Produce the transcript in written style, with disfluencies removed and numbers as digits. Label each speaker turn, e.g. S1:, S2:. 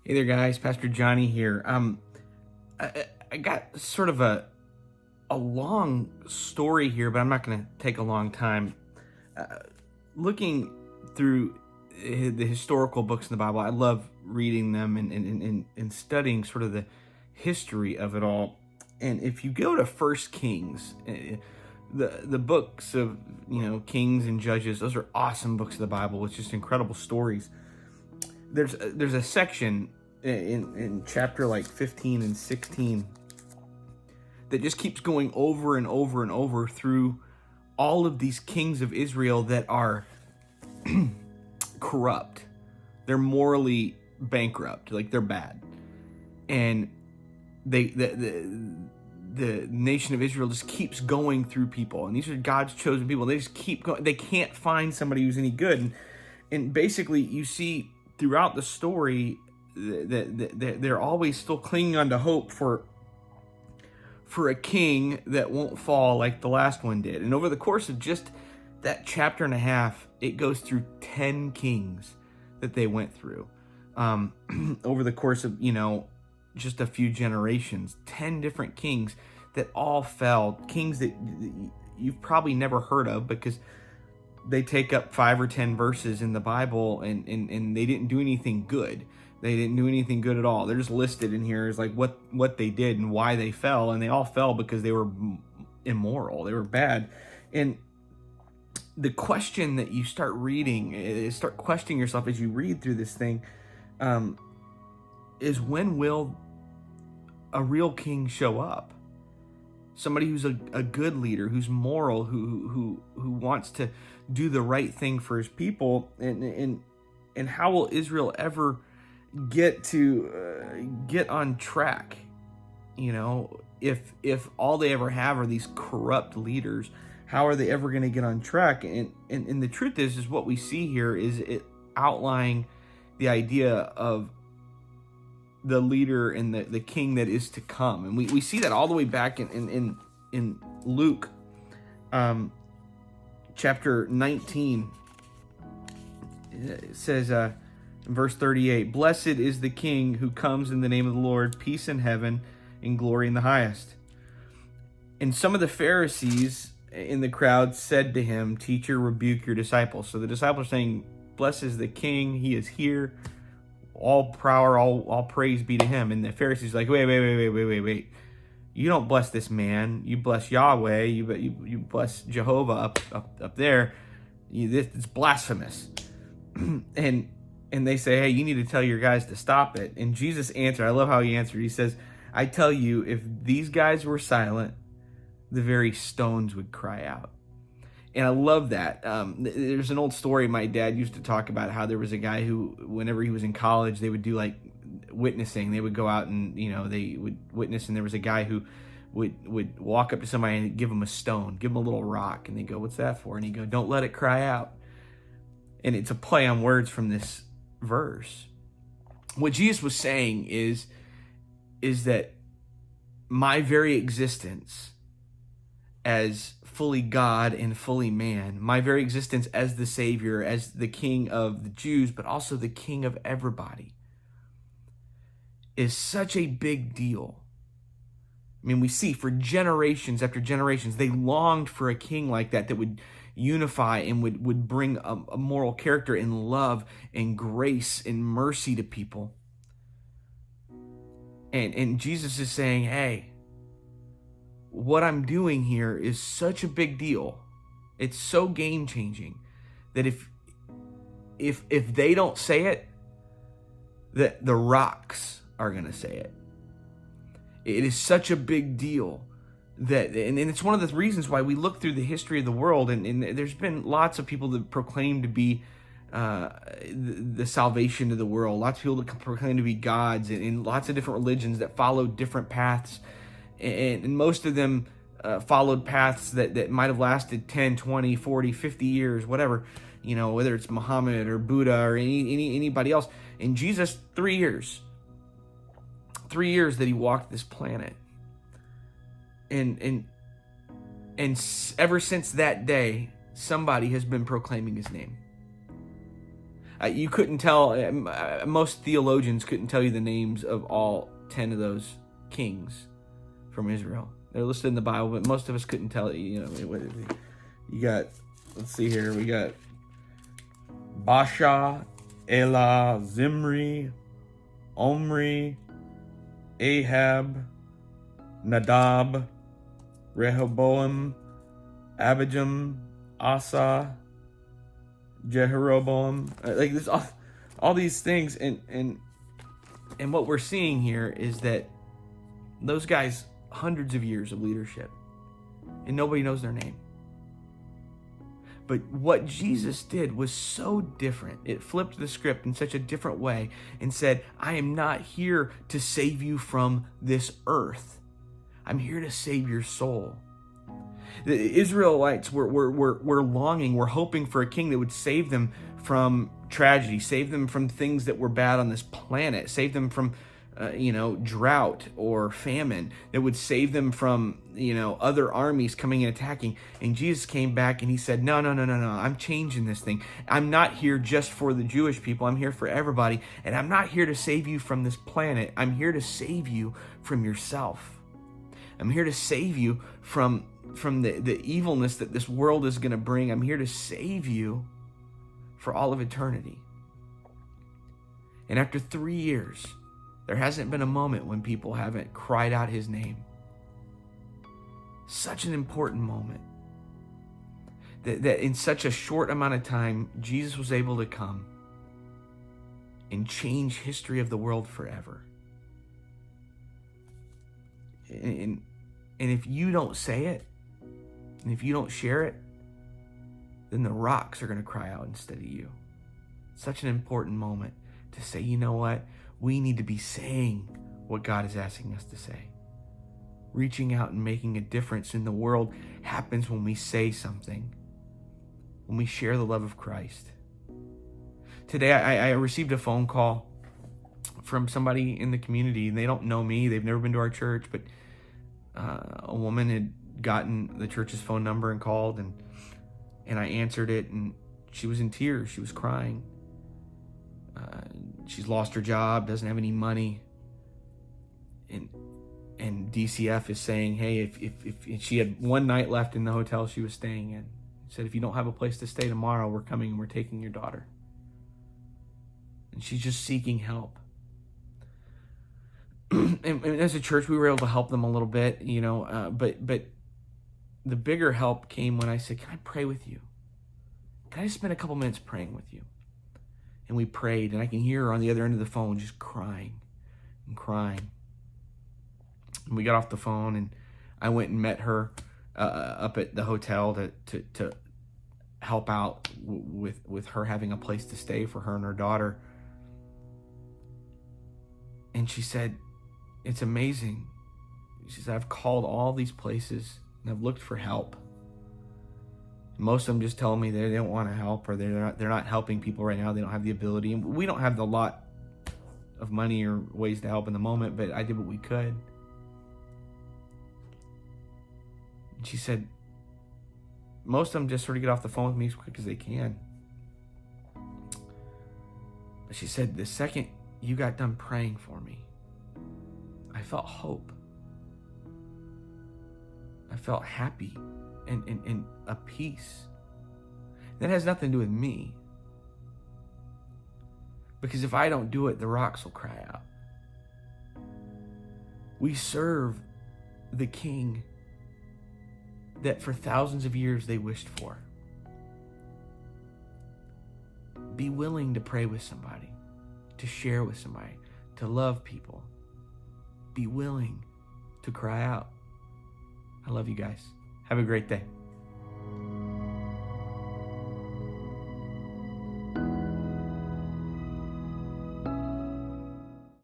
S1: Hey there, guys. Pastor Johnny here. I got sort of a long story here, but I'm not going to take a long time. Looking through the historical books in the Bible, I love reading them and studying sort of the history of it all. And if you go to First Kings, the books of Kings and Judges, those are awesome books of the Bible with just incredible stories. There's a section in chapter like 15 and 16 that just keeps going over and over and over through all of these kings of Israel that are corrupt. They're morally bankrupt, like they're bad. And the nation of Israel just keeps going through people, and these are God's chosen people. They just keep going. They can't find somebody who's any good. And basically you see throughout the story that they're always still clinging on to hope for a king that won't fall like the last one did. And over the course of just that chapter and a half, it goes through 10 kings that they went through over the course of just a few generations. 10 different kings that all fell, kings that you've probably never heard of because they take up 5 or 10 verses in the Bible, and they didn't do anything good. They didn't do anything good at all. They're just listed in here as like what they did and why they fell, and they all fell because they were immoral. They were bad. And the question that you start reading, start questioning yourself as you read through this thing, is when will a real king show up? Somebody who's a good leader, who's moral, who wants to do the right thing for his people, and how will Israel ever get on track? If all they ever have are these corrupt leaders, how are they ever going to get on track? And the truth is what we see here is it outlining the idea of the leader and the king that is to come. And we see that all the way back in Luke chapter 19. It says in verse 38, "Blessed is the king who comes in the name of the Lord, peace in heaven and glory in the highest." And some of the Pharisees in the crowd said to him, "Teacher, rebuke your disciples." So the disciples are saying, "Blessed is the king, he is here. All power, all praise be to him." And the Pharisees are like, wait. You don't bless this man. You bless Yahweh. You bless Jehovah up there. It's blasphemous. and they say, "Hey, you need to tell your guys to stop it." And Jesus answered. I love how he answered. He says, "I tell you, if these guys were silent, the very stones would cry out." And I love that. There's an old story my dad used to talk about, how there was a guy who, whenever he was in college, they would do like witnessing. They would go out and, they would witness, and there was a guy who would walk up to somebody and give him a stone, give him a little rock, and they go, "What's that for?" And he'd go, "Don't let it cry out." And it's a play on words from this verse. What Jesus was saying is that my very existence as fully God and fully man, my very existence as the Savior, as the King of the Jews, but also the King of everybody, is such a big deal. I mean, we see for generations after generations, they longed for a king like that would unify and would bring a moral character and love and grace and mercy to people. And Jesus is saying, hey, what I'm doing here is such a big deal. It's so game-changing that if they don't say it, that the rocks are going to say it. It is such a big deal that, and it's one of the reasons why we look through the history of the world, and there's been lots of people that proclaim to be the salvation of the world. Lots of people that proclaim to be gods, and lots of different religions that follow different paths. And most of them followed paths that might have lasted 10, 20, 40, 50 years, whatever, whether it's Muhammad or Buddha or anybody else. And Jesus, 3 years. 3 years that he walked this planet. And ever since that day, somebody has been proclaiming his name. You couldn't tell, most theologians couldn't tell you the names of all 10 of those kings from Israel. They're listed in the Bible, but most of us couldn't tell you. You got, let's see here, we got Basha, Elah, Zimri, Omri, Ahab, Nadab, Rehoboam, Abijam, Asa, Jeroboam. Like there's all these things, and what we're seeing here is that those guys, hundreds of years of leadership, and nobody knows their name. But what Jesus did was so different. It flipped the script in such a different way and said, I am not here to save you from this earth. I'm here to save your soul. The Israelites were longing, were hoping for a king that would save them from tragedy, save them from things that were bad on this planet, save them from drought or famine, that would save them from, other armies coming and attacking. And Jesus came back and he said, no, I'm changing this thing. I'm not here just for the Jewish people. I'm here for everybody. And I'm not here to save you from this planet. I'm here to save you from yourself. I'm here to save you from the evilness that this world is going to bring. I'm here to save you for all of eternity. And after 3 years, there hasn't been a moment when people haven't cried out his name. Such an important moment. That in such a short amount of time, Jesus was able to come and change history of the world forever. And if you don't say it, and if you don't share it, then the rocks are going to cry out instead of you. Such an important moment to say, you know what? We need to be saying what God is asking us to say. Reaching out and making a difference in the world happens when we say something, when we share the love of Christ. Today, I received a phone call from somebody in the community, and they don't know me. They've never been to our church, but a woman had gotten the church's phone number and called, and I answered it, and she was in tears. She was crying. She's lost her job, doesn't have any money, and DCF is saying, hey, if she had one night left in the hotel she was staying in, said, if you don't have a place to stay tomorrow, we're coming and we're taking your daughter. And she's just seeking help. and as a church, we were able to help them a little bit, but the bigger help came when I said, can I pray with you? Can I just spend a couple minutes praying with you? And we prayed, and I can hear her on the other end of the phone just crying and crying. And we got off the phone, and I went and met her up at the hotel to help out with her having a place to stay for her and her daughter. And she said, it's amazing. She said, I've called all these places, and I've looked for help. Most of them just tell me they don't want to help, or they're not helping people right now. They don't have the ability. And we don't have the lot of money or ways to help in the moment, but I did what we could. And she said, most of them just sort of get off the phone with me as quick as they can. But she said, the second you got done praying for me, I felt hope. I felt happy and a peace. That has nothing to do with me. Because if I don't do it, the rocks will cry out. We serve the King that for thousands of years they wished for. Be willing to pray with somebody, to share with somebody, to love people. Be willing to cry out. I love you guys. Have a great day.